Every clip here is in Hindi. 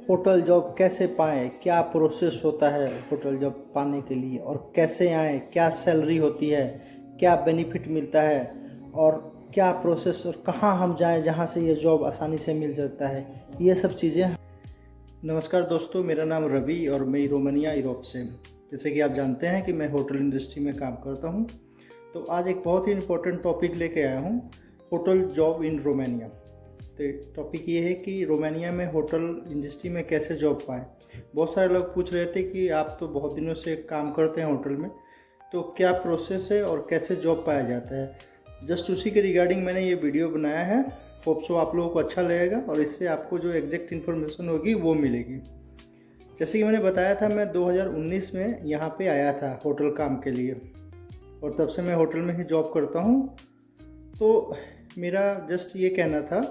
होटल जॉब कैसे पाएँ, क्या प्रोसेस होता है होटल जॉब पाने के लिए और कैसे आएँ, क्या सैलरी होती है, क्या बेनिफिट मिलता है और क्या प्रोसेस और कहाँ हम जाएँ जहाँ से ये जॉब आसानी से मिल सकता है, ये सब चीज़ें। नमस्कार दोस्तों, मेरा नाम रवि और मैं रोमानिया यूरोप से। जैसे कि आप जानते हैं कि मैं होटल इंडस्ट्री में काम करता हूँ, तो आज एक बहुत ही इम्पोर्टेंट टॉपिक लेके आया हूँ, होटल जॉब इन रोमानिया। तो टॉपिक ये है कि रोमानिया में होटल इंडस्ट्री में कैसे जॉब पाएँ। बहुत सारे लोग पूछ रहे थे कि आप तो बहुत दिनों से काम करते हैं होटल में, तो क्या प्रोसेस है और कैसे जॉब पाया जाता है। जस्ट उसी के रिगार्डिंग मैंने ये वीडियो बनाया है। होप सो आप लोगों को अच्छा लगेगा और इससे आपको जो एग्जैक्ट इन्फॉर्मेशन होगी वो मिलेगी। जैसे कि मैंने बताया था, मैं 2019 में यहाँ पे आया था होटल काम के लिए और तब से मैं होटल में ही जॉब करता हूँ। तो मेरा जस्ट ये कहना था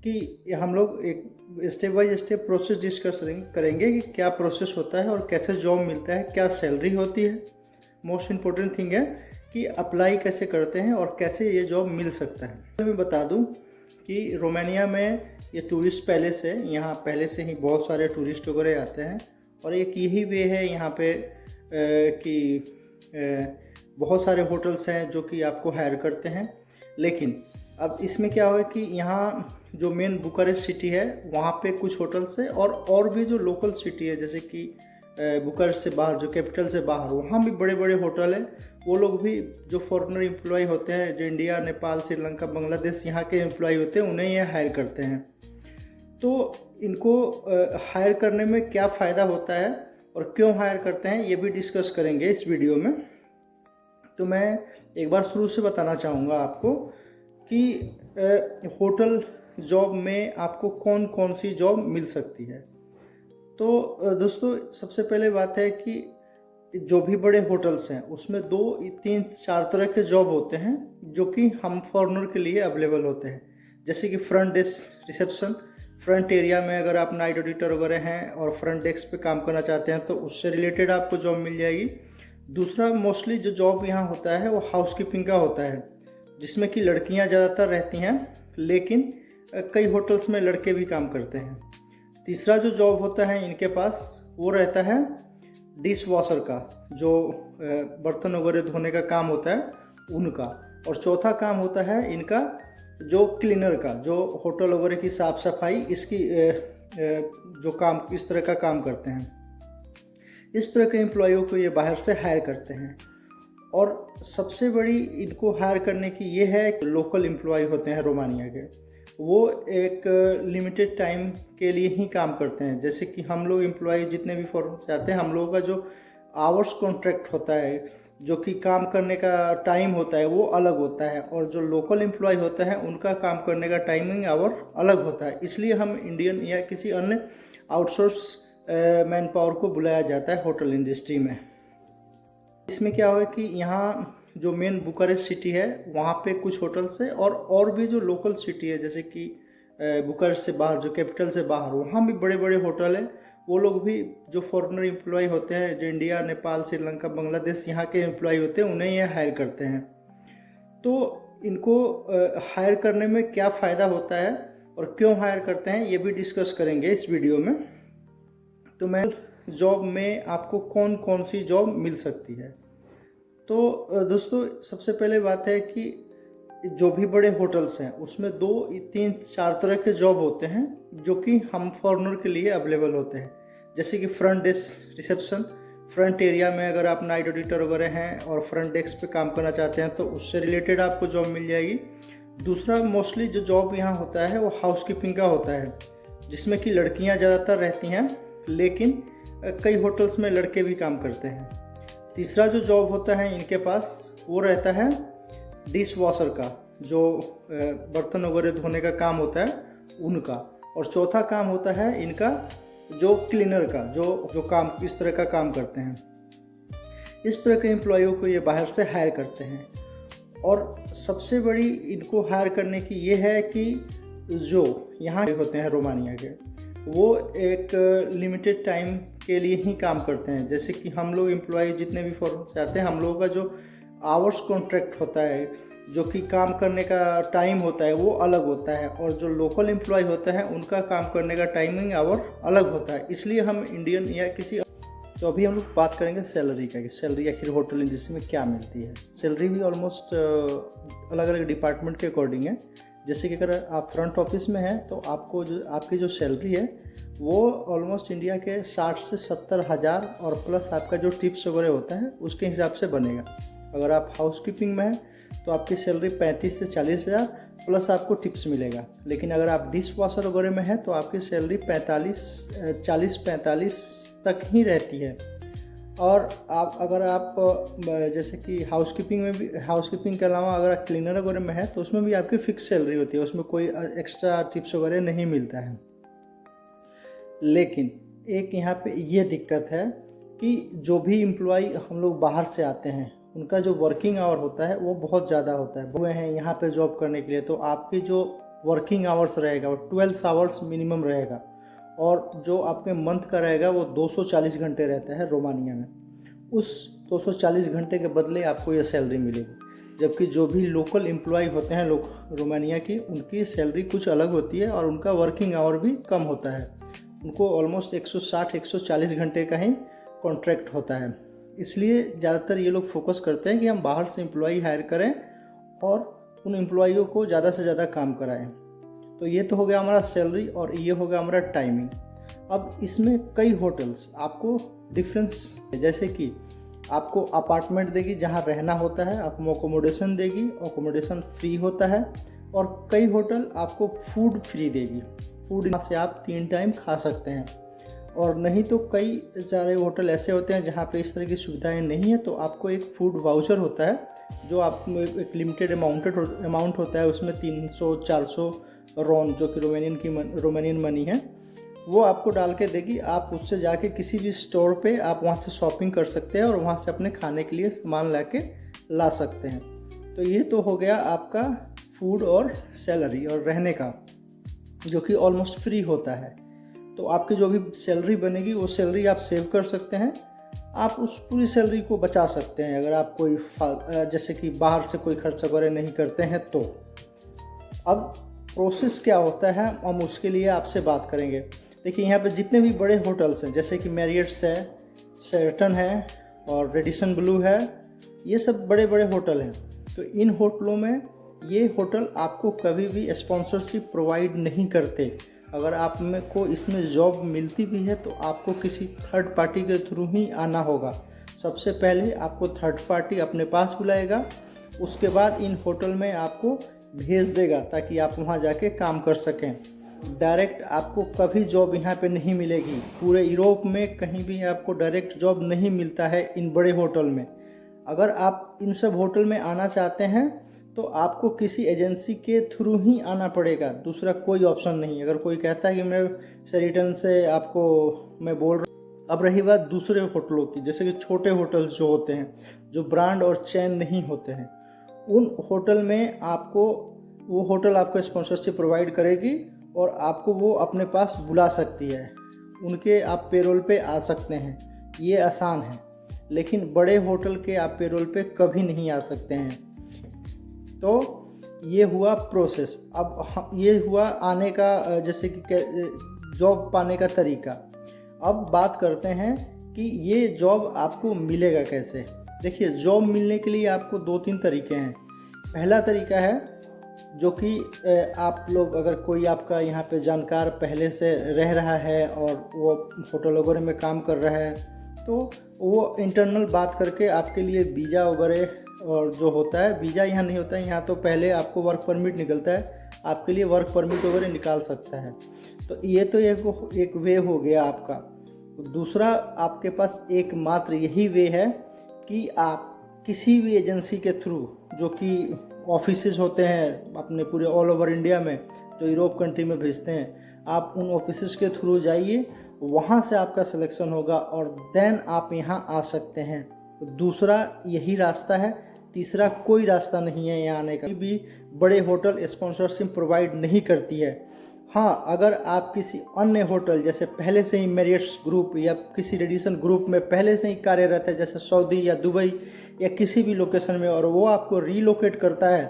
कि हम लोग एक step by step process discuss करेंगे कि क्या प्रोसेस होता है और कैसे जॉब मिलता है, क्या सैलरी होती है। मोस्ट इम्पोर्टेंट थिंग है कि अप्लाई कैसे करते हैं और कैसे ये जॉब मिल सकता है। मैं बता दूं कि रोमानिया में ये टूरिस्ट पैलेस है, यहाँ पहले से ही बहुत सारे टूरिस्ट वगैरह आते हैं और एक यही वे है यहाँ पे बहुत सारे होटल्स हैं जो कि आपको हायर करते हैं। लेकिन अब इसमें क्या हुआ कि यहाँ जो मेन बुकारेस्ट सिटी है वहाँ पे कुछ होटल्स है और भी जो लोकल सिटी है, जैसे कि बुकारेस्ट से बाहर, जो कैपिटल से बाहर, वहाँ भी बड़े बड़े होटल हैं। वो लोग भी जो फॉरेनर एम्प्लॉय होते हैं, जो इंडिया, नेपाल, श्रीलंका, बांग्लादेश यहाँ के एम्प्लॉय होते हैं, उन्हें ये हायर करते हैं। तो इनको हायर करने में क्या फ़ायदा होता है और क्यों हायर करते हैं, ये भी डिस्कस करेंगे इस वीडियो में। तो मैं एक बार शुरू से बताना चाहूँगा आपको कि होटल जॉब में आपको कौन कौन सी जॉब मिल सकती है। तो दोस्तों, सबसे पहले बात है कि जो भी बड़े होटल्स हैं उसमें 2, 3, 4 तरह के जॉब होते हैं जो कि हम फॉरेनर के लिए अवेलेबल होते हैं। जैसे कि front desk, reception, front area में अगर आप नाइट ऑडिटर वगैरह हैं और फ्रंट डेस्क पे काम करना चाहते हैं तो उससे रिलेटेड आपको जॉब मिल जाएगी। दूसरा मोस्टली जो जॉब यहाँ होता है वो हाउसकीपिंग का होता है, जिसमें कि लड़कियाँ ज़्यादातर रहती हैं, लेकिन कई होटल्स में लड़के भी काम करते हैं। तीसरा जो जॉब होता है इनके पास वो रहता है डिश वॉशर का, जो बर्तन वगैरह धोने का काम होता है उनका। और चौथा काम होता है इनका जो क्लीनर का, जो होटल वगैरह की साफ़ सफाई, इसकी जो काम, इस तरह का काम करते हैं। इस तरह के एम्प्लॉयों को ये बाहर से हायर करते हैं। और सबसे बड़ी इनको हायर करने की ये है कि लोकल एम्प्लॉय होते हैं रोमानिया के, वो एक लिमिटेड टाइम के लिए ही काम करते हैं। जैसे कि हम लोग एम्प्लॉय जितने भी फॉरेन से आते हैं, हम लोगों का जो आवर्स कॉन्ट्रैक्ट होता है, जो कि काम करने का टाइम होता है, वो अलग होता है। और जो लोकल एम्प्लॉय होते हैं उनका काम करने का टाइमिंग आवर अलग होता है। इसलिए हम इंडियन या किसी अन्य आउटसोर्स मैन पावर को बुलाया जाता है होटल इंडस्ट्री में। इसमें क्या हुआ कि यहाँ जो मेन बुकारेस्ट सिटी है वहाँ पे कुछ होटल्स है और भी जो लोकल सिटी है, जैसे कि बुकारेस्ट से बाहर, जो कैपिटल से बाहर, वहाँ भी बड़े बड़े होटल हैं। वो लोग भी जो फॉरेनर एम्प्लॉय होते हैं, जो इंडिया, नेपाल, श्रीलंका, बांग्लादेश यहाँ के एम्प्लॉय होते हैं, उन्हें ये हायर करते हैं। तो इनको हायर करने में क्या फ़ायदा होता है और क्यों हायर करते हैं, ये भी डिस्कस करेंगे इस वीडियो में। तो मैं जॉब में आपको कौन कौन सी जॉब मिल सकती है। तो दोस्तों, सबसे पहले बात है कि जो भी बड़े होटल्स हैं उसमें 2, 3, 4 तरह के जॉब होते हैं जो कि हम फॉरेनर के लिए अवेलेबल होते हैं। जैसे कि front desk, reception, front area में अगर आप नाइट ऑडिटर वगैरह हैं और फ्रंट डेस्क पे काम करना चाहते हैं तो उससे रिलेटेड आपको जॉब मिल जाएगी। दूसरा मोस्टली जो जॉब यहाँ होता है वो हाउसकीपिंग का होता है, जिसमें कि लड़कियाँ ज़्यादातर रहती हैं, लेकिन कई होटल्स में लड़के भी काम करते हैं। तीसरा जो जॉब होता है इनके पास वो रहता है डिश वॉशर का, जो बर्तन वगैरह धोने का काम होता है उनका। और चौथा काम होता है इनका जो क्लीनर का, जो काम, इस तरह का काम करते हैं। इस तरह के एम्प्लॉयों को ये बाहर से हायर करते हैं। और सबसे बड़ी इनको हायर करने की ये है कि जो यहाँ होते हैं रोमानिया के, वो एक लिमिटेड टाइम के लिए ही काम करते हैं। जैसे कि हम लोग एम्प्लॉय जितने भी फॉरेन से आते हैं, हम लोगों का जो आवर्स कॉन्ट्रैक्ट होता है, जो कि काम करने का टाइम होता है वो अलग होता है, और जो लोकल एम्प्लॉय होते हैं उनका काम करने का टाइमिंग आवर अलग होता है। इसलिए हम इंडियन या किसी, तो अभी हम लोग बात करेंगे सैलरी का, कि सैलरी आखिर होटल इंडस्ट्री में क्या मिलती है। सैलरी भी ऑलमोस्ट अलग अलग डिपार्टमेंट के अकॉर्डिंग है। जैसे कि अगर आप फ्रंट ऑफिस में हैं तो आपको जो आपकी जो सैलरी है वो ऑलमोस्ट इंडिया के 60 से 70 हज़ार, और प्लस आपका जो टिप्स वगैरह होता है उसके हिसाब से बनेगा। अगर आप हाउस कीपिंग में हैं तो आपकी सैलरी 35 से 40 हज़ार प्लस आपको टिप्स मिलेगा। लेकिन अगर आप डिश वॉशर वगैरह में हैं तो आपकी सैलरी 40-45 तक ही रहती है। और अगर आप जैसे कि हाउसकीपिंग में भी, हाउसकीपिंग के अलावा अगर आप क्लीनर वगैरह में है तो उसमें भी आपकी फिक्स सैलरी होती है, उसमें कोई एक्स्ट्रा टिप्स वगैरह नहीं मिलता है। लेकिन एक यहाँ पे ये दिक्कत है कि जो भी एम्प्लॉय हम लोग बाहर से आते हैं उनका जो वर्किंग आवर होता है वो बहुत ज़्यादा होता है। हुए हैं यहाँ पे जॉब करने के लिए, तो आपकी जो वर्किंग आवर्स रहेगा वो 12 आवर्स मिनिमम रहेगा, और जो आपके मंथ का रहेगा वो 240 घंटे रहता है रोमानिया में। उस 240 घंटे के बदले आपको ये सैलरी मिलेगी। जबकि जो भी लोकल एम्प्लॉय होते हैं रोमानिया की, उनकी सैलरी कुछ अलग होती है और उनका वर्किंग आवर भी कम होता है। उनको ऑलमोस्ट 160-140 घंटे का ही कॉन्ट्रैक्ट होता है। इसलिए ज़्यादातर ये लोग फोकस करते हैं कि हम बाहर से एम्प्लॉय हायर करें और उन एम्प्लॉइयों को ज़्यादा से ज़्यादा काम कराएं। तो ये तो हो गया हमारा सैलरी, और ये हो गया हमारा टाइमिंग। अब इसमें कई होटल्स आपको डिफरेंस, जैसे कि आपको अपार्टमेंट देगी जहाँ रहना होता है, आपको अकोमोडेशन देगी, अकोमोडेशन फ्री होता है, और कई होटल आपको फूड फ्री देगी। फूड यहाँ से आप 3 टाइम खा सकते हैं। और नहीं तो कई सारे होटल ऐसे होते हैं जहाँ पे इस तरह की सुविधाएं नहीं है, तो आपको एक फूड वाउचर होता है जो आप एक लिमिटेड अमाउंट होता है, उसमें 300-400 रोन, जो कि रोमानियन मनी है, वो आपको डाल के देगी। आप उससे जाके किसी भी स्टोर पे आप वहाँ से शॉपिंग कर सकते हैं और वहाँ से अपने खाने के लिए सामान ला सकते हैं। तो ये तो हो गया आपका फूड और सैलरी और रहने का, जो कि ऑलमोस्ट फ्री होता है। तो आपकी जो भी सैलरी बनेगी वो सैलरी आप सेव कर सकते हैं, आप उस पूरी सैलरी को बचा सकते हैं अगर आप कोई जैसे कि बाहर से कोई खर्च वगैरह नहीं करते हैं। तो अब प्रोसेस क्या होता है हम उसके लिए आपसे बात करेंगे। देखिए, यहाँ पे जितने भी बड़े होटल्स हैं, जैसे कि मैरियट्स है, शेरटन है और रेडिसन ब्लू है, ये सब बड़े बड़े होटल हैं। तो इन होटलों में ये होटल आपको कभी भी स्पॉन्सरशिप प्रोवाइड नहीं करते। अगर आप में को इसमें जॉब मिलती भी है तो आपको किसी थर्ड पार्टी के थ्रू ही आना होगा। सबसे पहले आपको थर्ड पार्टी अपने पास बुलाएगा, उसके बाद इन होटल में आपको भेज देगा ताकि आप वहां जाके काम कर सकें। डायरेक्ट आपको कभी जॉब यहाँ पे नहीं मिलेगी। पूरे यूरोप में कहीं भी आपको डायरेक्ट जॉब नहीं मिलता है इन बड़े होटल में। अगर आप इन सब होटल में आना चाहते हैं तो आपको किसी एजेंसी के थ्रू ही आना पड़ेगा, दूसरा कोई ऑप्शन नहीं। अगर कोई कहता है कि मैं शेरिटन से आपको मैं बोल रहा हूँ। अब रही बात दूसरे होटलों की, जैसे कि छोटे होटल्स जो होते हैं, जो ब्रांड और चेन नहीं होते हैं, उन होटल में आपको वो होटल आपको स्पॉन्सरशिप प्रोवाइड करेगी और आपको वो अपने पास बुला सकती है, उनके आप पेरोल पे आ सकते हैं, ये आसान है। लेकिन बड़े होटल के आप पेरोल पे कभी नहीं आ सकते हैं। तो ये हुआ प्रोसेस। अब ये हुआ आने का, जैसे कि जॉब पाने का तरीका। अब बात करते हैं कि ये जॉब आपको मिलेगा कैसे। देखिए, जॉब मिलने के लिए आपको 2-3 तरीके हैं। पहला तरीका है जो कि आप लोग, अगर कोई आपका यहाँ पे जानकार पहले से रह रहा है और वो होटल वगैरह में काम कर रहा है, तो वो इंटरनल बात करके आपके लिए वीज़ा वगैरह, और जो होता है वीज़ा यहाँ नहीं होता है, यहाँ तो पहले आपको वर्क परमिट निकलता है, आपके लिए वर्क परमिट वगैरह निकाल सकता है। तो ये तो एक वे हो गया आपका। दूसरा, आपके पास एकमात्र यही वे है कि आप किसी भी एजेंसी के थ्रू, जो कि ऑफिसेज होते हैं अपने पूरे ऑल ओवर इंडिया में, जो यूरोप कंट्री में भेजते हैं, आप उन ऑफिसेज के थ्रू जाइए, वहाँ से आपका सिलेक्शन होगा और देन आप यहाँ आ सकते हैं। तो दूसरा यही रास्ता है, तीसरा कोई रास्ता नहीं है यहाँ आने का। भी बड़े होटल स्पॉन्सरशिप प्रोवाइड नहीं करती है। हाँ, अगर आप किसी अन्य होटल, जैसे पहले से ही मैरियट्स ग्रुप या किसी रेडिसन ग्रुप में पहले से ही कार्यरत है, जैसे सऊदी या दुबई या किसी भी लोकेशन में, और वो आपको रीलोकेट करता है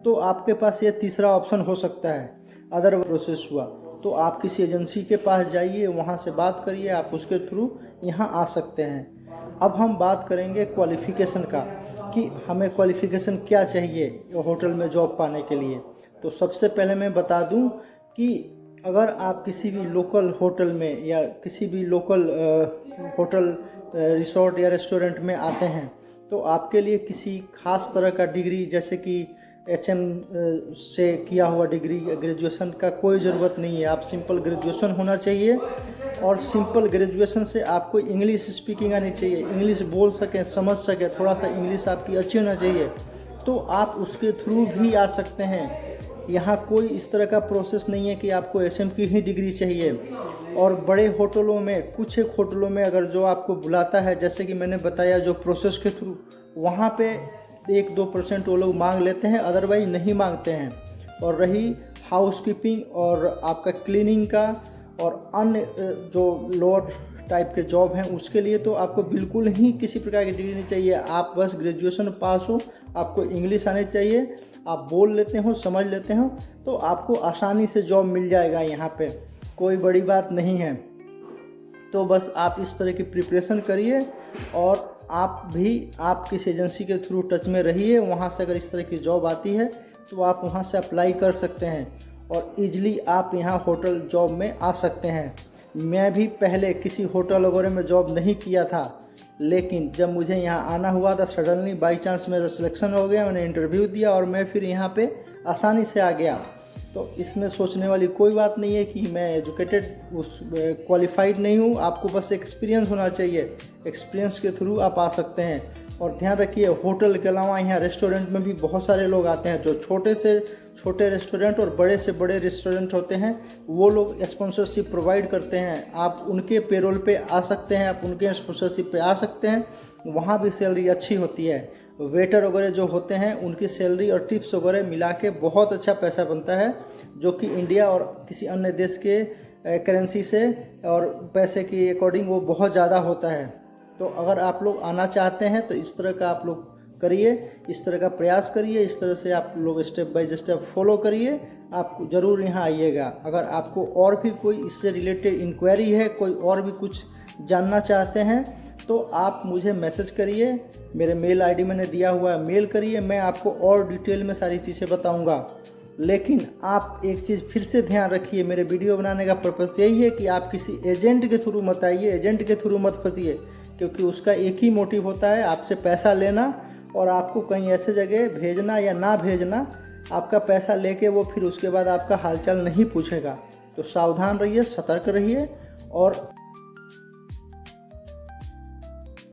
तो आपके पास ये तीसरा ऑप्शन हो सकता है। अदर प्रोसेस हुआ तो आप किसी एजेंसी के पास जाइए, वहाँ से बात करिए, आप उसके थ्रू यहाँ आ सकते हैं। अब हम बात करेंगे क्वालिफ़िकेशन का कि हमें क्वालिफ़िकेशन क्या चाहिए होटल में जॉब पाने के लिए। तो सबसे पहले मैं बता दूं कि अगर आप किसी भी लोकल होटल में या किसी भी लोकल होटल रिसोर्ट या रेस्टोरेंट में आते हैं तो आपके लिए किसी खास तरह का डिग्री जैसे कि HM से किया हुआ डिग्री या ग्रेजुएशन का कोई ज़रूरत नहीं है। आप सिंपल ग्रेजुएशन होना चाहिए और सिंपल ग्रेजुएशन से आपको इंग्लिश स्पीकिंग आनी चाहिए, इंग्लिश बोल सकें, समझ सकें, थोड़ा सा इंग्लिश आपकी अच्छी होना चाहिए, तो आप उसके थ्रू भी आ सकते हैं। यहाँ कोई इस तरह का प्रोसेस नहीं है कि आपको HM की ही डिग्री चाहिए। और बड़े होटलों में, कुछ एक होटलों में अगर जो आपको बुलाता है, जैसे कि मैंने बताया जो प्रोसेस के थ्रू, वहाँ पे 1-2% वो लोग मांग लेते हैं, अदरवाइज नहीं मांगते हैं। और रही हाउसकीपिंग और आपका क्लीनिंग का और अन्य जो लोअर टाइप के जॉब हैं उसके लिए तो आपको बिल्कुल ही किसी प्रकार की डिग्री नहीं चाहिए। आप बस ग्रेजुएशन पास हो, आपको इंग्लिश आनी चाहिए, आप बोल लेते हो, समझ लेते हो, तो आपको आसानी से जॉब मिल जाएगा। यहाँ पे कोई बड़ी बात नहीं है। तो बस आप इस तरह की प्रिपरेशन करिए और आप किसी एजेंसी के थ्रू टच में रहिए। वहाँ से अगर इस तरह की जॉब आती है तो आप वहाँ से अप्लाई कर सकते हैं और ईजिली आप यहाँ होटल जॉब में आ सकते हैं। मैं भी पहले किसी होटल वगैरह में जॉब नहीं किया था, लेकिन जब मुझे यहाँ आना हुआ था सडनली बाई चांस मेरा सिलेक्शन हो गया, मैंने इंटरव्यू दिया और मैं फिर यहाँ पे आसानी से आ गया। तो इसमें सोचने वाली कोई बात नहीं है कि मैं एजुकेटेड क्वालिफाइड नहीं हूँ। आपको बस एक्सपीरियंस होना चाहिए, एक्सपीरियंस के थ्रू आप आ सकते हैं। और ध्यान रखिए, होटल के अलावा यहाँ रेस्टोरेंट में भी बहुत सारे लोग आते हैं। जो छोटे से छोटे रेस्टोरेंट और बड़े से बड़े रेस्टोरेंट होते हैं वो लोग स्पॉन्सरशिप प्रोवाइड करते हैं। आप उनके पेरोल पे आ सकते हैं, आप उनके स्पॉन्सरशिप पे आ सकते हैं। वहाँ भी सैलरी अच्छी होती है। वेटर वगैरह जो होते हैं उनकी सैलरी और टिप्स वगैरह मिला के बहुत अच्छा पैसा बनता है, जो कि इंडिया और किसी अन्य देश के करेंसी से और पैसे के अकॉर्डिंग वो बहुत ज़्यादा होता है। तो अगर आप लोग आना चाहते हैं तो इस तरह का आप लोग करिए, इस तरह का प्रयास करिए, इस तरह से आप लोग स्टेप बाय स्टेप फॉलो करिए, आप ज़रूर यहाँ आइएगा। अगर आपको और भी कोई इससे रिलेटेड इंक्वायरी है, कोई और भी कुछ जानना चाहते हैं तो आप मुझे मैसेज करिए, मेरे मेल आईडी मैंने दिया हुआ है, मेल करिए, मैं आपको और डिटेल में सारी चीज़ें बताऊंगा। लेकिन आप एक चीज़ फिर से ध्यान रखिए, मेरे वीडियो बनाने का पर्पस यही है कि आप किसी एजेंट के थ्रू मत आइए, एजेंट के थ्रू मत फंसिए, क्योंकि उसका एक ही मोटिव होता है आपसे पैसा लेना और आपको कहीं ऐसे जगह भेजना या ना भेजना, आपका पैसा लेके वो फिर उसके बाद आपका हालचाल नहीं पूछेगा। तो सावधान रहिए, सतर्क रहिए और